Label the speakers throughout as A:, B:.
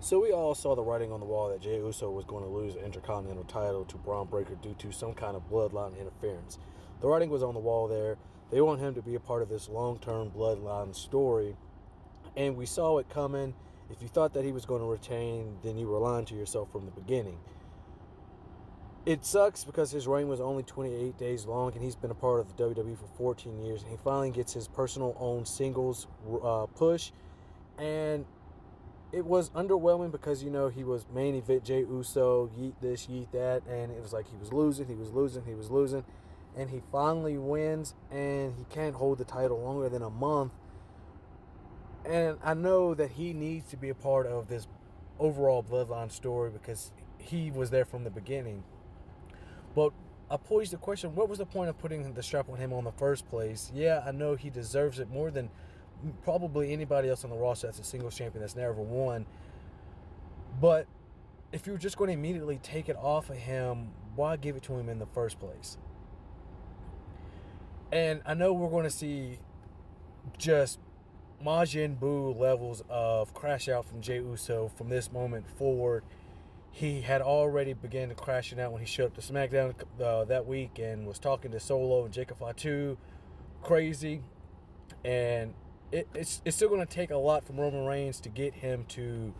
A: So we all saw the writing on the wall that Jey Uso was going to lose the Intercontinental title to Braun Breaker due to some kind of bloodline interference. The writing was on the wall there. They want him to be a part of this long-term bloodline story, and we saw it coming. If you thought that he was going to retain, then you were lying to yourself from the beginning. It sucks because his reign was only 28 days long, and he's been a part of the WWE for 14 years, and he finally gets his personal own singles push, and it was underwhelming because, he was main event Jey Uso, yeet this, yeet that, and it was like he was losing, and he finally wins, and he can't hold the title longer than a month. And I know that he needs to be a part of this overall bloodline story because he was there from the beginning. But I posed the question, what was the point of putting the strap on him in the first place? Yeah, I know he deserves it more than probably anybody else on the roster that's a singles champion that's never won. But if you're just going to immediately take it off of him, why give it to him in the first place? And I know we're going to see just Majin Buu levels of crash out from Jey Uso from this moment forward. He had already begun to crashing out when he showed up to SmackDown that week and was talking to Solo and Jacob Fatu crazy. And it's still going to take a lot from Roman Reigns to get him to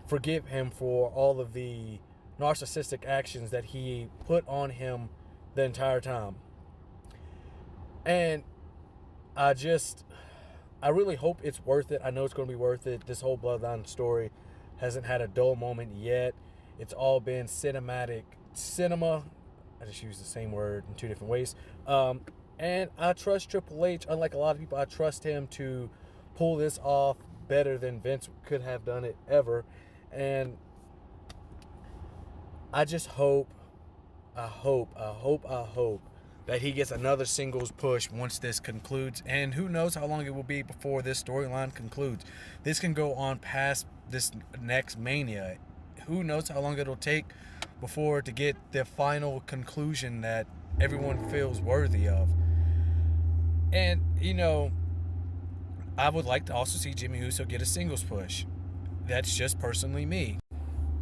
A: forgive him for all of the narcissistic actions that he put on him the entire time. And I really hope it's worth it. I know it's going to be worth it. This whole Bloodline story hasn't had a dull moment yet. It's all been cinematic cinema. I just used the same word in two different ways. And I trust Triple H. Unlike a lot of people, I trust him to pull this off better than Vince could have done it ever. And I just hope that he gets another singles push once this concludes. And who knows how long it will be before this storyline concludes. This can go on past this next Mania. Who knows how long it'll take before to get the final conclusion that everyone feels worthy of. And, I would like to also see Jimmy Uso get a singles push. That's just personally me.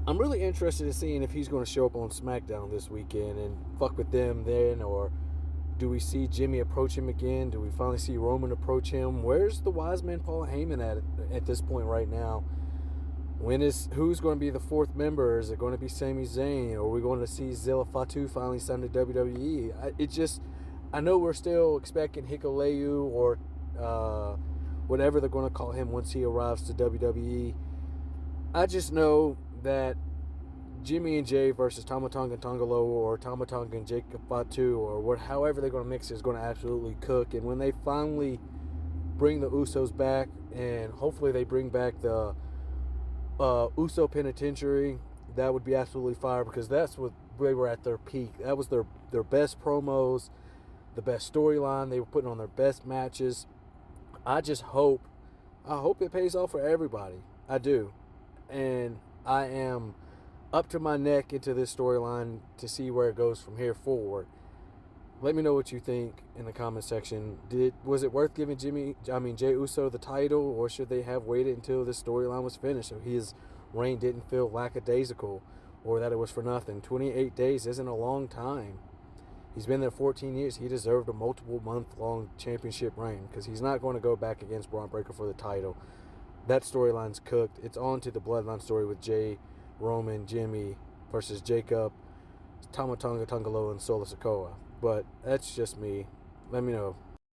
A: I'm really interested in seeing if he's going to show up on SmackDown this weekend and fuck with them then, or do we see Jimmy approach him again? Do we finally see Roman approach him? Where's the wise man Paul Heyman at this point right now? Who's going to be the fourth member? Is it going to be Sami Zayn? Or are we going to see Zilla Fatu finally sign to WWE? I know we're still expecting Hikuleu or whatever they're going to call him once he arrives to WWE. I just know that Jimmy and Jay versus Tama Tonga and Tongalo or Tama Tonga and Jacob Fatu or however they're going to mix it is going to absolutely cook. And when they finally bring the Usos back, and hopefully they bring back the Uso Penitentiary, that would be absolutely fire because that's what they were at their peak. That was their best promos, the best storyline. They were putting on their best matches. I hope it pays off for everybody. I do. And I am up to my neck into this storyline to see where it goes from here forward. Let me know what you think in the comment section. Was it worth giving Jey Uso the title, or should they have waited until this storyline was finished so his reign didn't feel lackadaisical or that it was for nothing? 28 days isn't a long time. He's been there 14 years. He deserved a multiple month-long championship reign because he's not going to go back against Braun Breaker for the title. That storyline's cooked. It's on to the Bloodline story with Jay, Roman, Jimmy versus Jacob, Tama Tonga, Tongalo, and Solo Sikoa. But that's just me. Let me know.